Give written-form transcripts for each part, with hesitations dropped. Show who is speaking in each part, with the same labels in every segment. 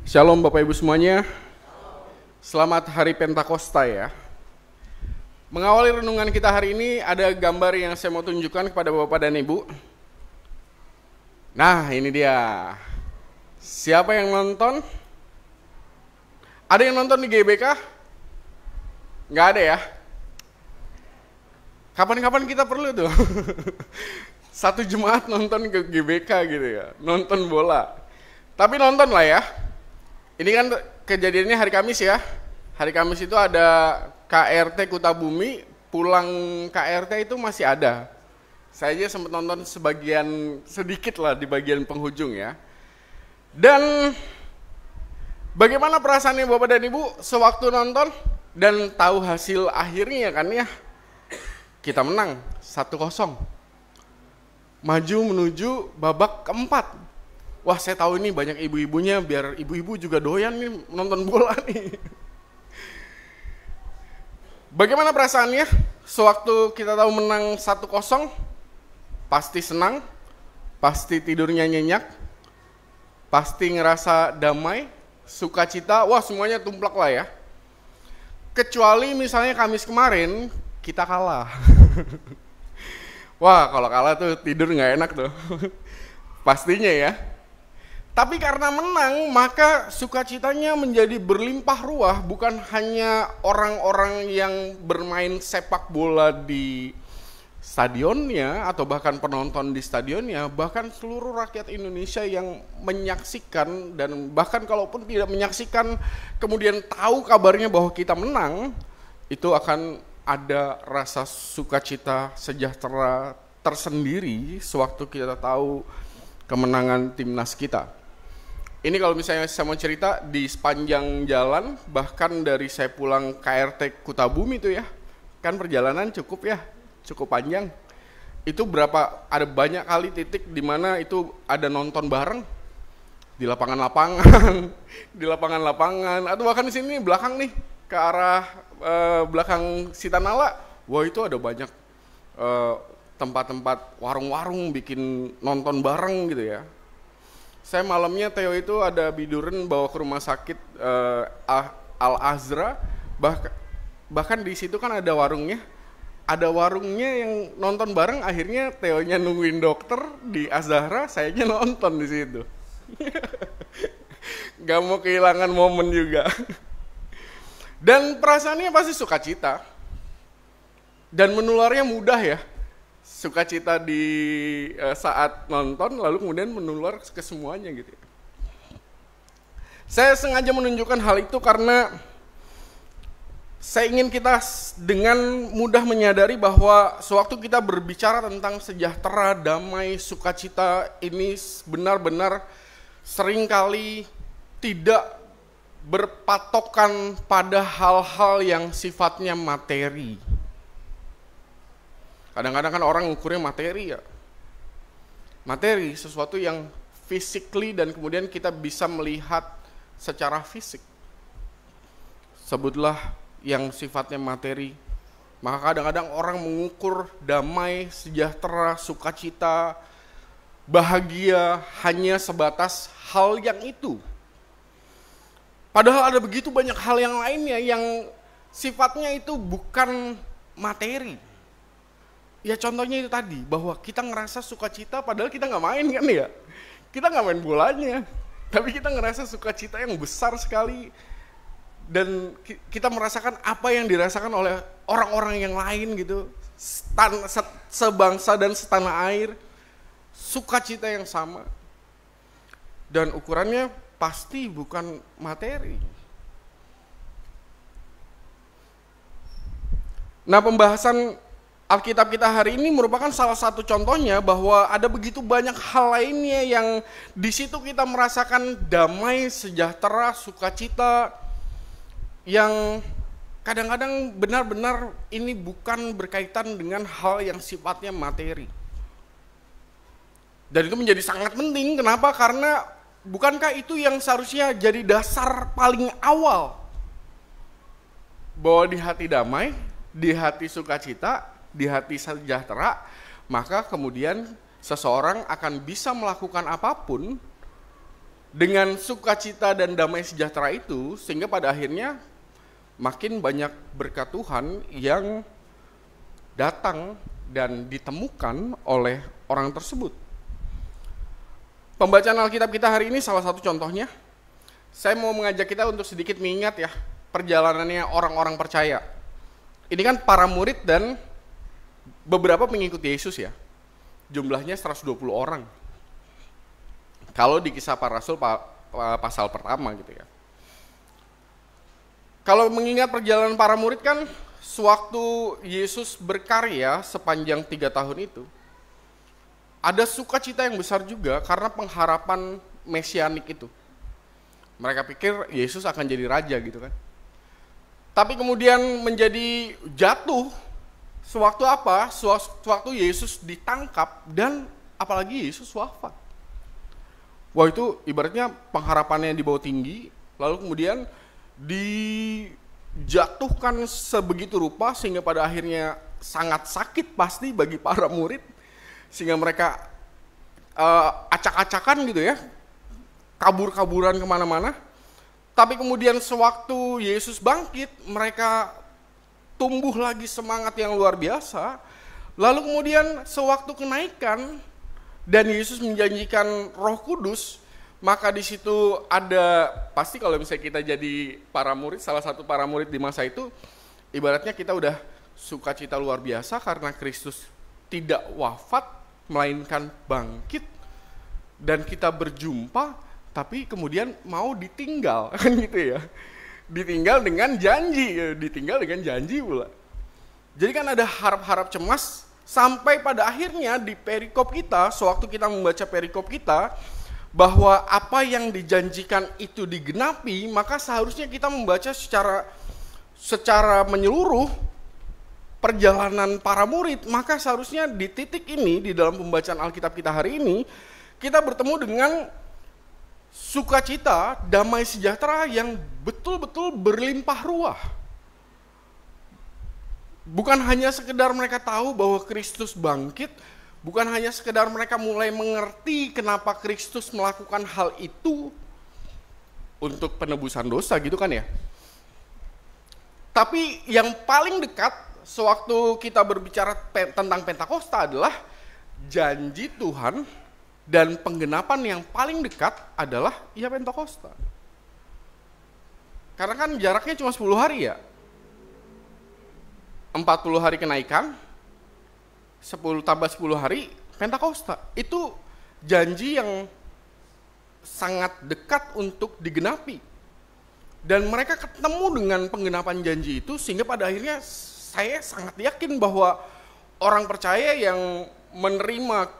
Speaker 1: Shalom Bapak Ibu semuanya. Selamat Hari Pentakosta ya. Mengawali renungan kita hari ini ada gambar yang saya mau tunjukkan kepada Bapak dan Ibu. Nah, ini dia. Siapa yang nonton? Ada yang nonton di GBK? Nggak ada ya? Kapan-kapan kita perlu tuh. Satu jemaat nonton ke GBK gitu ya. Nonton bola. Tapi nonton lah ya. Ini kan kejadiannya hari Kamis ya. Hari Kamis itu ada KRT Kutabumi, pulang KRT itu masih ada. Saya aja sempat nonton sebagian sedikit lah di bagian penghujung ya. Dan bagaimana perasaannya Bapak dan Ibu sewaktu nonton dan tahu hasil akhirnya kan ya. Kita menang 1-0. Maju menuju babak keempat. Wah, saya tahu ini banyak ibu-ibunya, biar ibu-ibu juga doyan nih nonton bola nih. Bagaimana perasaannya sewaktu kita tahu menang 1-0? Pasti senang, pasti tidurnya nyenyak, pasti ngerasa damai, sukacita, wah semuanya tumplak lah ya. Kecuali misalnya Kamis kemarin kita kalah. Wah, kalau kalah tuh tidur nggak enak tuh. Pastinya ya. Tapi karena menang, maka sukacitanya menjadi berlimpah ruah, bukan hanya orang-orang yang bermain sepak bola di stadionnya, atau bahkan penonton di stadionnya, bahkan seluruh rakyat Indonesia yang menyaksikan, dan bahkan kalaupun tidak menyaksikan, kemudian tahu kabarnya bahwa kita menang, itu akan ada rasa sukacita sejahtera tersendiri sewaktu kita tahu kemenangan timnas kita. Ini kalau misalnya saya mau cerita di sepanjang jalan, bahkan dari saya pulang KRT Kutabumi itu ya, kan perjalanan cukup panjang. Itu ada banyak kali titik di mana itu ada nonton bareng di lapangan-lapangan, di lapangan-lapangan, atau bahkan di sini belakang nih ke arah belakang Sitanala. Wah, itu ada banyak tempat-tempat warung-warung bikin nonton bareng gitu ya. Saya malamnya Theo itu ada biduran bawa ke rumah sakit Al-Azra, bahkan di situ kan ada warungnya yang nonton bareng. Akhirnya Theo-nya nungguin dokter di Azahra, sayanya nonton di situ. Gak mau kehilangan momen juga. Dan perasaannya pasti sukacita, dan menularnya mudah ya. Sukacita di saat nonton, lalu kemudian menular ke semuanya gitu. Saya sengaja menunjukkan hal itu karena saya ingin kita dengan mudah menyadari bahwa sewaktu kita berbicara tentang sejahtera, damai, sukacita, ini benar-benar seringkali tidak berpatokan pada hal-hal yang sifatnya materi. Kadang-kadang kan orang ngukurnya materi ya. Materi, sesuatu yang physically dan kemudian kita bisa melihat secara fisik. Sebutlah yang sifatnya materi. Maka kadang-kadang orang mengukur damai, sejahtera, sukacita, bahagia hanya sebatas hal yang itu. Padahal ada begitu banyak hal yang lainnya yang sifatnya itu bukan materi. Ya contohnya itu tadi, bahwa kita ngerasa sukacita padahal kita nggak main kan ya. Kita nggak main bolanya, tapi kita ngerasa sukacita yang besar sekali. Dan kita merasakan apa yang dirasakan oleh orang-orang yang lain gitu. Sebangsa dan setanah air, sukacita yang sama. Dan ukurannya pasti bukan materi. Nah, pembahasan Alkitab kita hari ini merupakan salah satu contohnya bahwa ada begitu banyak hal lainnya yang di situ kita merasakan damai, sejahtera, sukacita yang kadang-kadang benar-benar ini bukan berkaitan dengan hal yang sifatnya materi. Dan itu menjadi sangat penting. Kenapa? Karena bukankah itu yang seharusnya jadi dasar paling awal bahwa di hati damai, di hati sukacita, di hati sejahtera, maka kemudian seseorang akan bisa melakukan apapun dengan sukacita dan damai sejahtera itu, sehingga pada akhirnya makin banyak berkat Tuhan yang datang dan ditemukan oleh orang tersebut. Pembacaan Alkitab kita hari ini salah satu contohnya. Saya mau mengajak kita untuk sedikit mengingat ya perjalanannya orang-orang percaya. Ini kan para murid dan beberapa pengikut Yesus ya. Jumlahnya 120 orang. Kalau di Kisah Para Rasul pasal pertama gitu ya. Kalau mengingat perjalanan para murid kan sewaktu Yesus berkarya sepanjang 3 tahun itu, ada sukacita yang besar juga karena pengharapan mesianik itu. Mereka pikir Yesus akan jadi raja gitu kan. Tapi kemudian menjadi jatuh sewaktu apa? Sewaktu Yesus ditangkap dan apalagi Yesus wafat. Wah, itu ibaratnya pengharapannya dibawa tinggi, lalu kemudian dijatuhkan sebegitu rupa sehingga pada akhirnya sangat sakit pasti bagi para murid, sehingga mereka acak-acakan gitu ya, kabur-kaburan kemana-mana. Tapi kemudian sewaktu Yesus bangkit, mereka tumbuh lagi semangat yang luar biasa. Lalu kemudian sewaktu kenaikan dan Yesus menjanjikan Roh Kudus, maka di situ ada, pasti kalau misalnya kita jadi para murid, salah satu para murid di masa itu, ibaratnya kita udah sukacita luar biasa karena Kristus tidak wafat, melainkan bangkit, dan kita berjumpa, tapi kemudian mau ditinggal, kan gitu ya. Ditinggal dengan janji pula. Jadi kan ada harap-harap cemas, sampai pada akhirnya di perikop kita, sewaktu kita membaca perikop kita, bahwa apa yang dijanjikan itu digenapi, maka seharusnya kita membaca secara menyeluruh perjalanan para murid. Maka seharusnya di titik ini, di dalam pembacaan Alkitab kita hari ini, kita bertemu dengan sukacita, damai sejahtera yang betul-betul berlimpah ruah. Bukan hanya sekedar mereka tahu bahwa Kristus bangkit, bukan hanya sekedar mereka mulai mengerti kenapa Kristus melakukan hal itu untuk penebusan dosa gitu kan ya. Tapi yang paling dekat sewaktu kita berbicara tentang Pentakosta adalah janji Tuhan, dan penggenapan yang paling dekat adalah ya Pentakosta. Karena kan jaraknya cuma 10 hari ya. 40 hari kenaikan, 10 tambah 10 hari Pentakosta. Itu janji yang sangat dekat untuk digenapi. Dan mereka ketemu dengan penggenapan janji itu, sehingga pada akhirnya saya sangat yakin bahwa orang percaya yang menerima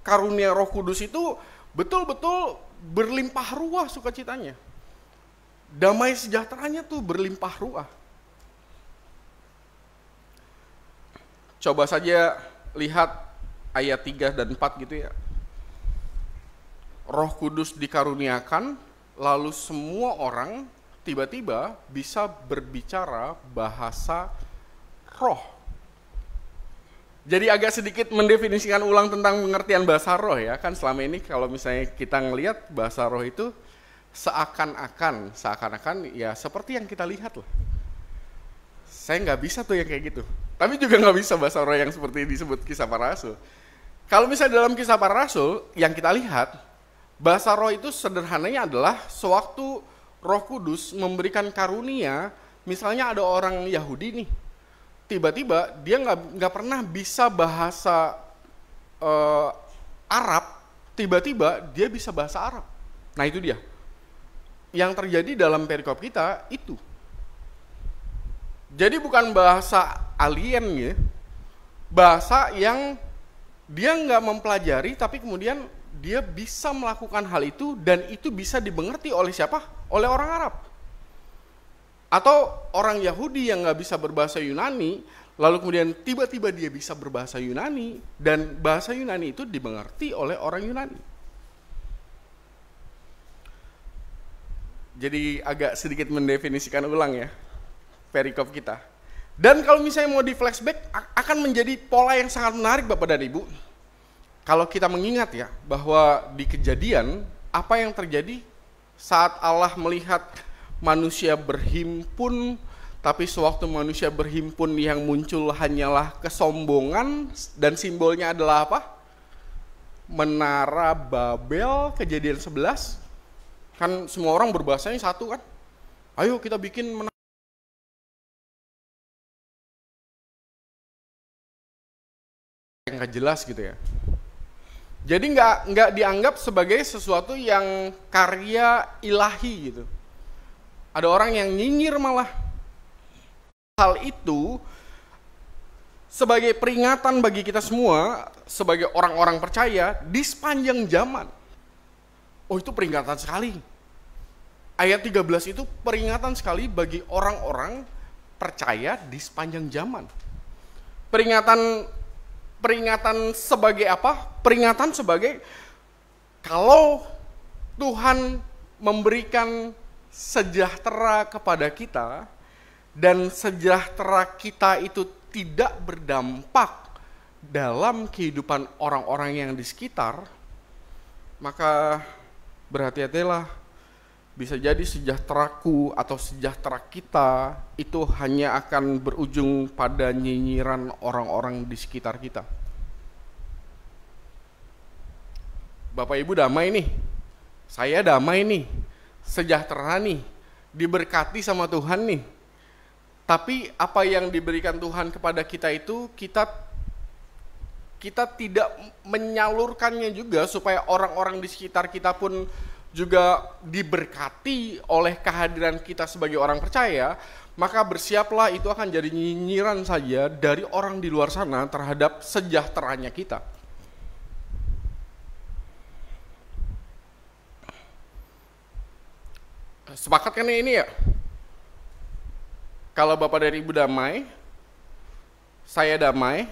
Speaker 1: karunia Roh Kudus itu betul-betul berlimpah ruah sukacitanya. Damai sejahteranya tuh berlimpah ruah. Coba saja lihat ayat 3 dan 4 gitu ya. Roh Kudus dikaruniakan, lalu semua orang tiba-tiba bisa berbicara bahasa roh. Jadi agak sedikit mendefinisikan ulang tentang pengertian bahasa roh ya. Kan selama ini kalau misalnya kita ngelihat bahasa roh itu seakan-akan ya seperti yang kita lihat lah. Saya nggak bisa tuh yang kayak gitu. Tapi juga nggak bisa bahasa roh yang seperti disebut Kisah Para Rasul. Kalau misalnya dalam Kisah Para Rasul yang kita lihat, bahasa roh itu sederhananya adalah sewaktu Roh Kudus memberikan karunia, misalnya ada orang Yahudi nih, tiba-tiba dia nggak pernah bisa bahasa Arab, tiba-tiba dia bisa bahasa Arab. Nah itu dia. Yang terjadi dalam perikop kita itu. Jadi bukan bahasa alien ya, bahasa yang dia nggak mempelajari, tapi kemudian dia bisa melakukan hal itu, dan itu bisa dimengerti oleh siapa? Oleh orang Arab. Atau orang Yahudi yang nggak bisa berbahasa Yunani, lalu kemudian tiba-tiba dia bisa berbahasa Yunani, dan bahasa Yunani itu dimengerti oleh orang Yunani. Jadi agak sedikit mendefinisikan ulang ya perikop kita. Dan kalau misalnya mau di flashback, akan menjadi pola yang sangat menarik Bapak dan Ibu. Kalau kita mengingat ya, bahwa di Kejadian, apa yang terjadi saat Allah melihat manusia berhimpun, tapi sewaktu manusia berhimpun yang muncul hanyalah kesombongan, dan simbolnya adalah apa? Menara Babel, Kejadian 11. Kan semua orang berbahasanya satu kan? Ayo kita bikin menara. Nggak jelas gitu ya. Jadi nggak dianggap sebagai sesuatu yang karya ilahi gitu. Ada orang yang nyinyir malah. Hal itu sebagai peringatan bagi kita semua, sebagai orang-orang percaya di sepanjang zaman. Oh, itu peringatan sekali. Ayat 13 itu peringatan sekali bagi orang-orang percaya di sepanjang zaman. Peringatan sebagai apa? Peringatan sebagai kalau Tuhan memberikan sejahtera kepada kita, dan sejahtera kita itu tidak berdampak dalam kehidupan orang-orang yang di sekitar, maka berhati-hatilah, bisa jadi sejahteraku atau sejahtera kita itu hanya akan berujung pada nyinyiran orang-orang di sekitar kita. Bapak Ibu damai nih, saya damai nih, sejahtera nih, diberkati sama Tuhan nih. Tapi apa yang diberikan Tuhan kepada kita itu kita tidak menyalurkannya juga supaya orang-orang di sekitar kita pun juga diberkati oleh kehadiran kita sebagai orang percaya. Maka bersiaplah, itu akan jadi nyinyiran saja dari orang di luar sana terhadap sejahteranya kita. Sepakat kan ini ya? Kalau Bapak dan Ibu damai, saya damai,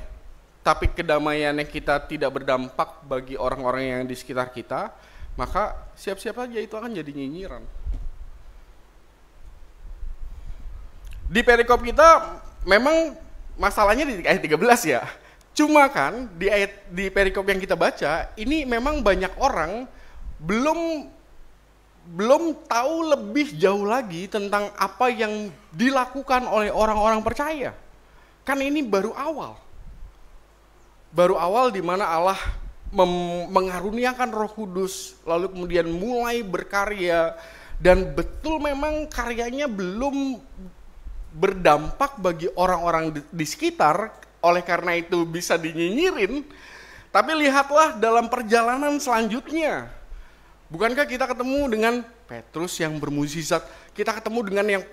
Speaker 1: tapi kedamaiannya kita tidak berdampak bagi orang-orang yang di sekitar kita, maka siap-siap aja itu akan jadi nyinyiran. Di perikop kita memang masalahnya di ayat 13 ya. Cuma kan di perikop yang kita baca, ini memang banyak orang belum tahu lebih jauh lagi tentang apa yang dilakukan oleh orang-orang percaya. Kan ini baru awal. Baru awal di mana Allah mengaruniakan Roh Kudus, lalu kemudian mulai berkarya, dan betul memang karyanya belum berdampak bagi orang-orang di sekitar, oleh karena itu bisa dinyinyirin. Tapi lihatlah dalam perjalanan selanjutnya. Bukankah kita ketemu dengan Petrus yang bermukjizat, kita ketemu dengan yang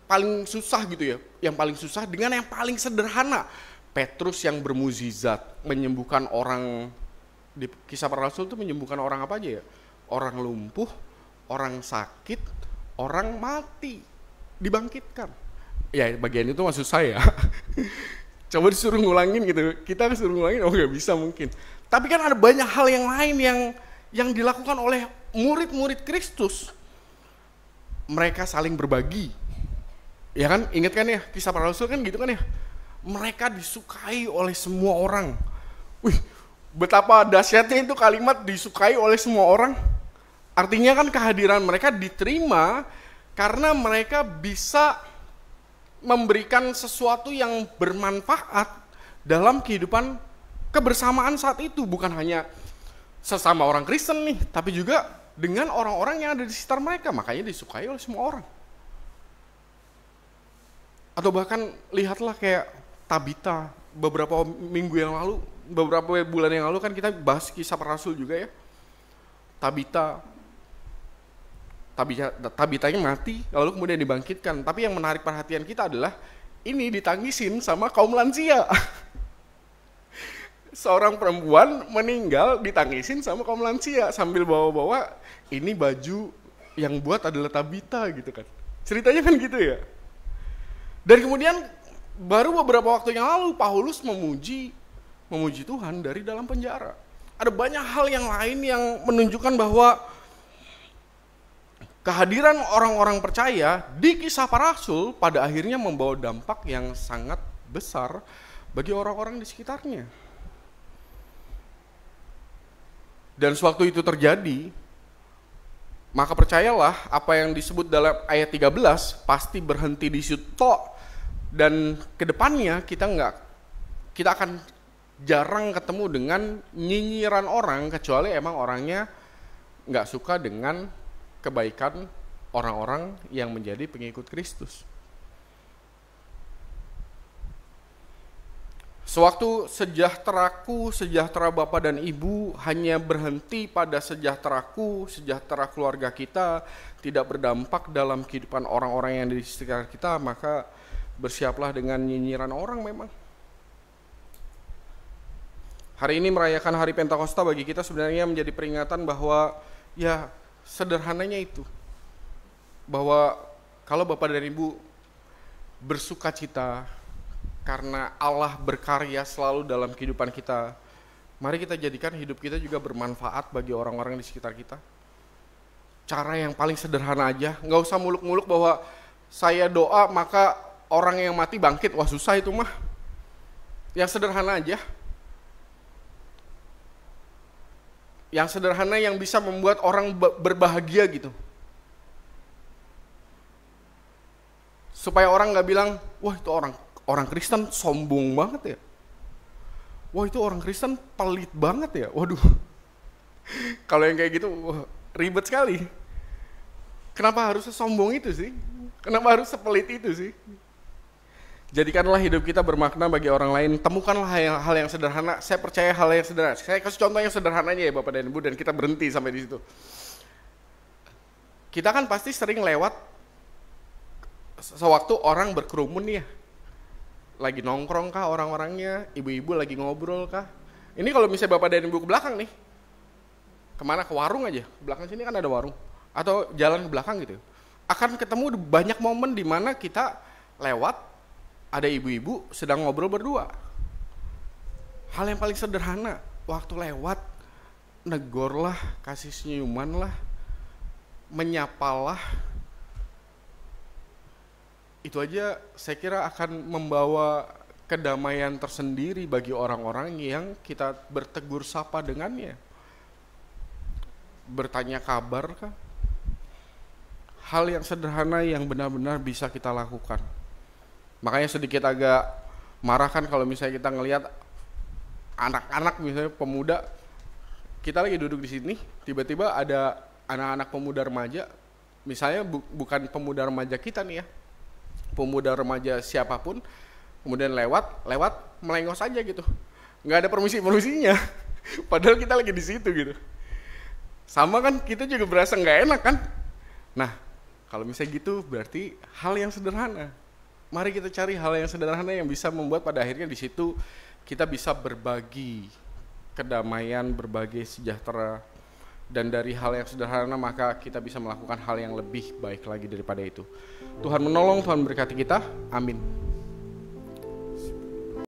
Speaker 1: paling susah gitu ya, yang paling susah dengan yang paling sederhana. Petrus yang bermukjizat menyembuhkan orang, di Kisah Para Rasul itu menyembuhkan orang apa aja ya? Orang lumpuh, orang sakit, orang mati, dibangkitkan. Ya bagian itu maksud saya. Coba disuruh ngulangin gitu, kita disuruh ngulangin, oh gak bisa mungkin. Tapi kan ada banyak hal yang lain yang dilakukan oleh murid-murid Kristus. Mereka saling berbagi. Ya kan, ingat kan ya, Kisah Para Rasul kan gitu kan ya. Mereka disukai oleh semua orang. Wih, betapa dahsyatnya itu kalimat disukai oleh semua orang. Artinya kan kehadiran mereka diterima karena mereka bisa memberikan sesuatu yang bermanfaat dalam kehidupan kebersamaan saat itu. Bukan hanya sesama orang Kristen nih, tapi juga dengan orang-orang yang ada di sekitar mereka. Makanya disukai oleh semua orang. Atau bahkan lihatlah kayak Tabita, beberapa minggu yang lalu, beberapa bulan yang lalu kan kita bahas Kisah Para Rasul juga ya. Tabitanya mati, lalu kemudian dibangkitkan. Tapi yang menarik perhatian kita adalah ini ditangisin sama kaum lansia. Seorang perempuan meninggal ditangisin sama kaum lansia sambil bawa-bawa ini baju yang buat adalah Tabita gitu kan. Ceritanya kan gitu ya. Dan kemudian baru beberapa waktu yang lalu Paulus memuji Tuhan dari dalam penjara. Ada banyak hal yang lain yang menunjukkan bahwa kehadiran orang-orang percaya di Kisah Para Rasul pada akhirnya membawa dampak yang sangat besar bagi orang-orang di sekitarnya. Dan sewaktu itu terjadi, Maka percayalah apa yang disebut dalam ayat 13 pasti berhenti di situ, dan kedepannya kita akan jarang ketemu dengan nyinyiran orang, kecuali emang orangnya nggak suka dengan kebaikan orang-orang yang menjadi pengikut Kristus. Sewaktu sejahtera Bapa dan Ibu hanya berhenti pada sejahteraku, sejahtera keluarga kita, tidak berdampak dalam kehidupan orang-orang yang di sekitar kita, maka bersiaplah dengan nyinyiran orang memang. Hari ini merayakan hari Pentakosta bagi kita sebenarnya menjadi peringatan bahwa ya sederhananya itu, bahwa kalau Bapak dan Ibu bersuka cita karena Allah berkarya selalu dalam kehidupan kita, mari kita jadikan hidup kita juga bermanfaat bagi orang-orang di sekitar kita. Cara yang paling sederhana aja, nggak usah muluk-muluk bahwa saya doa maka orang yang mati bangkit. Wah, susah itu mah. Yang sederhana aja. Yang sederhana yang bisa membuat orang berbahagia gitu. Supaya orang nggak bilang, wah itu orang Kristen sombong banget ya. Wah itu orang Kristen pelit banget ya. Waduh. Kalau yang kayak gitu, wah, ribet sekali. Kenapa harus sombong itu sih? Kenapa harus sepelit itu sih? Jadikanlah hidup kita bermakna bagi orang lain. Temukanlah hal yang sederhana. Saya percaya hal yang sederhana. Saya kasih contoh yang sederhananya ya Bapak dan Ibu, dan kita berhenti sampai di situ. Kita kan pasti sering lewat sewaktu orang berkerumun ya. Lagi nongkrong kah orang-orangnya, ibu-ibu lagi ngobrol kah. Ini kalau misalnya Bapak dan Ibu ke belakang nih, kemana, ke warung aja, belakang sini kan ada warung, atau jalan ke belakang gitu, akan ketemu banyak momen di mana kita lewat, ada ibu-ibu sedang ngobrol berdua. Hal yang paling sederhana, waktu lewat, negorlah, kasih senyuman lah, menyapalah, itu aja saya kira akan membawa kedamaian tersendiri bagi orang-orang yang kita bertegur sapa dengannya. Bertanya kabar kah? Hal yang sederhana yang benar-benar bisa kita lakukan. Makanya sedikit agak marah kan kalau misalnya kita ngelihat anak-anak, misalnya pemuda, kita lagi duduk di sini, tiba-tiba ada anak-anak pemuda remaja, misalnya bukan pemuda remaja kita nih ya, pemuda remaja siapapun, kemudian lewat melengos aja gitu, nggak ada permisinya, padahal kita lagi di situ gitu. Sama kan, kita juga berasa nggak enak kan. Nah, kalau misalnya gitu berarti hal yang sederhana. Mari kita cari hal yang sederhana yang bisa membuat pada akhirnya di situ kita bisa berbagi kedamaian, berbagi sejahtera, dan dari hal yang sederhana maka kita bisa melakukan hal yang lebih baik lagi daripada itu. Tuhan menolong, Tuhan berkati kita. Amin.